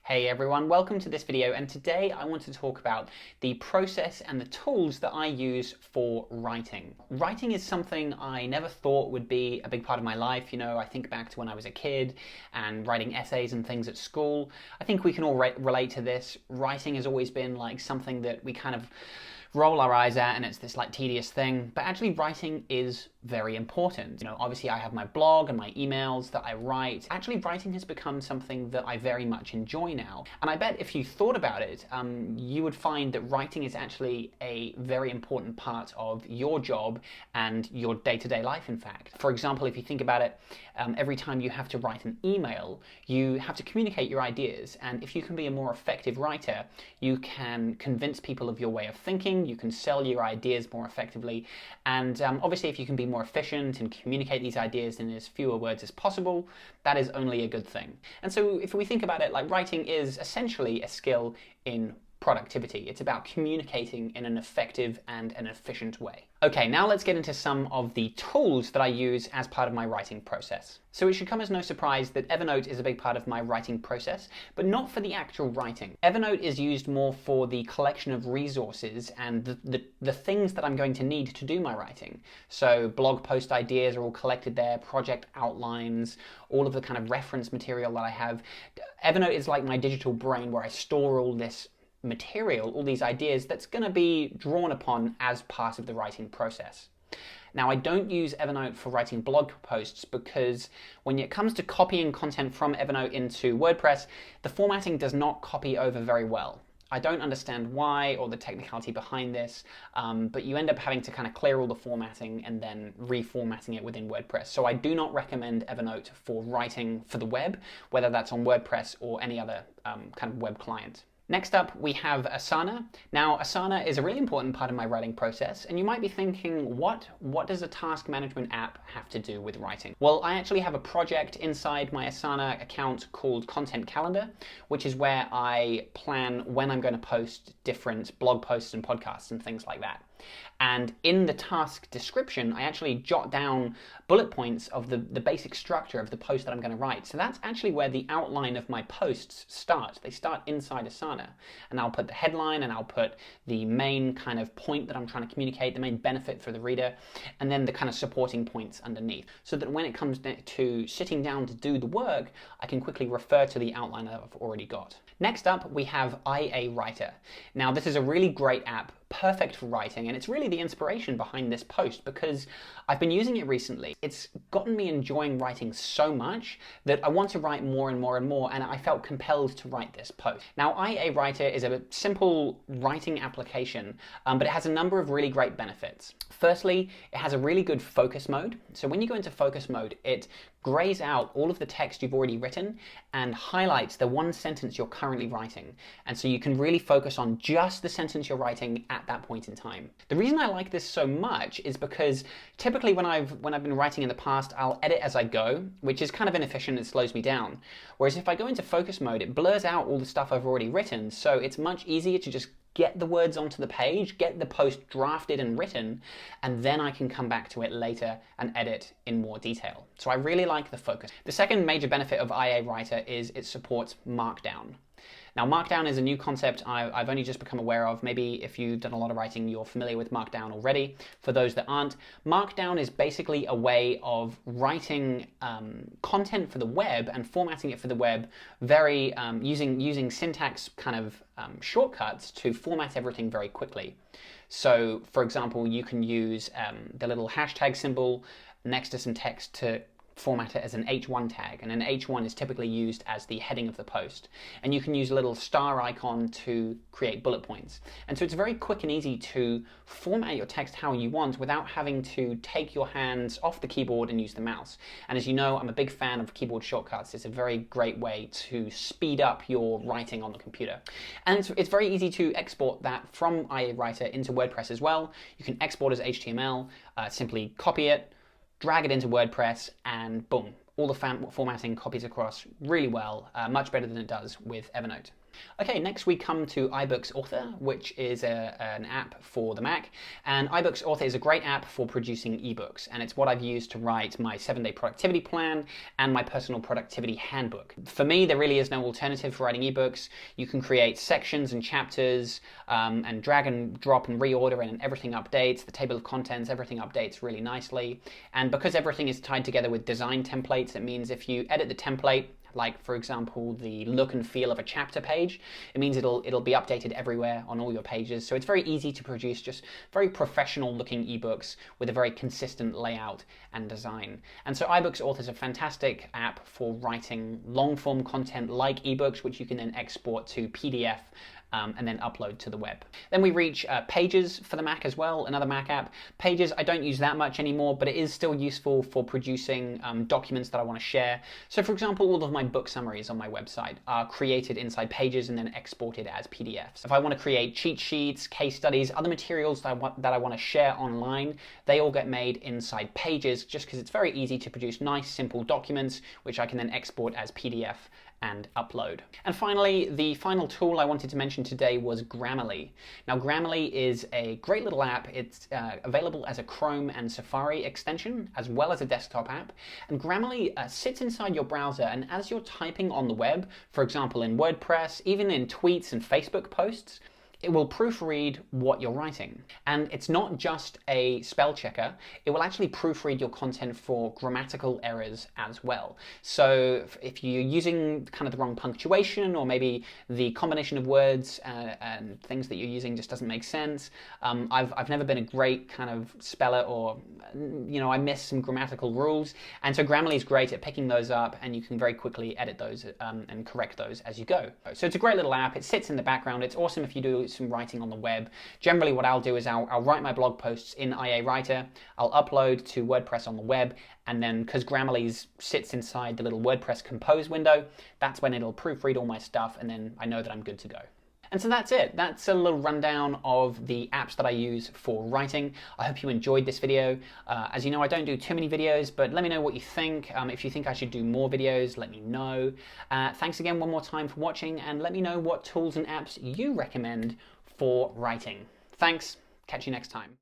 Hey everyone, welcome to this video, and today I want to talk about the process and the tools that I use for writing. Writing is something I never thought would be a big part of my life. You know, I think back to when I was a kid and writing essays and things at school. I think we can all relate to this. Writing has always been like something that we kind of roll our eyes at, and it's this like tedious thing, but actually writing is very important. You know, obviously I have my blog and my emails that I write. Actually, writing has become something that I very much enjoy now. And I bet if you thought about it, you would find that writing is actually a very important part of your job and your day-to-day life, in fact. For example, if you think about it, every time you have to write an email, you have to communicate your ideas. And if you can be a more effective writer, you can convince people of your way of thinking, you can sell your ideas more effectively, and obviously if you can be more efficient and communicate these ideas in as fewer words as possible, that is only a good thing. And so if we think about it, like, writing is essentially a skill in productivity. It's about communicating in an effective and an efficient way. Okay, now let's get into some of the tools that I use as part of my writing process. So it should come as no surprise that EVERNOTE is a big part of my writing process, but not for the actual writing. EVERNOTE is used more for the collection of resources and the things that I'm going to need to do my writing. So blog post ideas are all collected there, project outlines, all of the kind of reference material that I have. EVERNOTE is like my digital brain where I store all this material, all these ideas that's going to be drawn upon as part of the writing process. Now, I don't use EVERNOTE for writing blog posts because when it comes to copying content from EVERNOTE into WordPress, the formatting does not copy over very well. I don't understand why or the technicality behind this, but you end up having to kind of clear all the formatting and then reformatting it within WordPress. So I do not recommend EVERNOTE for writing for the web, whether that's on WordPress or any other kind of web client. Next up, we have ASANA. Now, ASANA is a really important part of my writing process, and you might be thinking, what does a task management app have to do with writing? Well, I actually have a project inside my ASANA account called Content Calendar, which is where I plan when I'm going to post different blog posts and podcasts and things like that. And in the task description, I actually jot down bullet points of the basic structure of the post that I'm going to write. So that's actually where the outline of my posts start. They start inside Asana. And I'll put the headline, and I'll put the main kind of point that I'm trying to communicate, the main benefit for the reader, and then the kind of supporting points underneath. So that when it comes to sitting down to do the work, I can quickly refer to the outline that I've already got. Next up, we have IA Writer. Now, this is a really great app, perfect for writing, and it's really the inspiration behind this post because I've been using it recently. It's gotten me enjoying writing so much that I want to write more and more and more, and I felt compelled to write this post. Now, IA Writer is a simple writing application, but it has a number of really great benefits. Firstly, it has a really good focus mode. So when you go into focus mode, it grays out all of the text you've already written and highlights the one sentence you're currently writing. And so you can really focus on just the sentence you're writing at that point in time. The reason I like this so much is because typically when I've been writing in the past, I'll edit as I go, which is kind of inefficient and slows me down. Whereas if I go into focus mode, it blurs out all the stuff I've already written. So it's much easier to just get the words onto the page, get the post drafted and written, and then I can come back to it later and edit in more detail. So I really like the focus. The second major benefit of IA Writer is it supports Markdown. Now, Markdown is a new concept I've only just become aware of. Maybe if you've done a lot of writing, you're familiar with Markdown already. For those that aren't, Markdown is basically a way of writing content for the web and formatting it for the web very using syntax kind of shortcuts to format everything very quickly. So, for example, you can use the little hashtag symbol next to some text to format it as an H1 tag, and an H1 is typically used as the heading of the post. And you can use a little star icon to create bullet points. And so it's very quick and easy to format your text how you want without having to take your hands off the keyboard and use the mouse. And as you know, I'm a big fan of keyboard shortcuts. It's a very great way to speed up your writing on the computer. And it's very easy to export that from IA Writer into WordPress as well. You can export as HTML, simply copy it, drag it into WordPress, and boom, all the formatting copies across really well, much better than it does with EVERNOTE. Okay, next we come to iBooks Author, which is an app for the Mac. And iBooks Author is a great app for producing ebooks, and it's what I've used to write my 7-day productivity plan and my personal productivity handbook. For me, there really is no alternative for writing ebooks. You can create sections and chapters and drag and drop and reorder, and everything updates. The table of contents, everything updates really nicely. And because everything is tied together with design templates, it means if you edit the template, like for example the look and feel of a chapter page, it means it'll be updated everywhere on all your pages. So it's very easy to produce just very professional looking ebooks with a very consistent layout and design. And so iBooks Author is a fantastic app for writing long form content like ebooks, which you can then export to PDF and then upload to the web. Then we reach Pages for the Mac as well, another Mac app. Pages I don't use that much anymore, but it is still useful for producing documents that I want to share. So for example, all of my book summaries on my website are created inside Pages and then exported as PDFs. If I want to create cheat sheets, case studies, other materials that I want to share online, they all get made inside Pages, just because it's very easy to produce nice, simple documents, which I can then export as PDF and upload. And finally, the final tool I wanted to mention today was Grammarly. Now, Grammarly is a great little app. It's available as a Chrome and Safari extension, as well as a desktop app. And Grammarly sits inside your browser, and as you're typing on the web, for example in WordPress, even in tweets and Facebook posts, it will proofread what you're writing. And it's not just a spell checker, it will actually proofread your content for grammatical errors as well. So if you're using kind of the wrong punctuation, or maybe the combination of words and things that you're using just doesn't make sense, I've never been a great kind of speller, or I miss some grammatical rules. And so Grammarly is great at picking those up, and you can very quickly edit those and correct those as you go. So it's a great little app. It sits in the background. It's awesome if you do some writing on the web. Generally what I'll do is I'll write my blog posts in IA Writer, I'll upload to WordPress on the web, and then because Grammarly sits inside the little WordPress Compose window, that's when it'll proofread all my stuff, and then I know that I'm good to go. And so that's it. That's a little rundown of the apps that I use for writing. I hope you enjoyed this video. As you know, I don't do too many videos, but let me know what you think. If you think I should do more videos, let me know. Thanks again one more time for watching, and let me know what tools and apps you recommend for writing. Thanks. Catch you next time.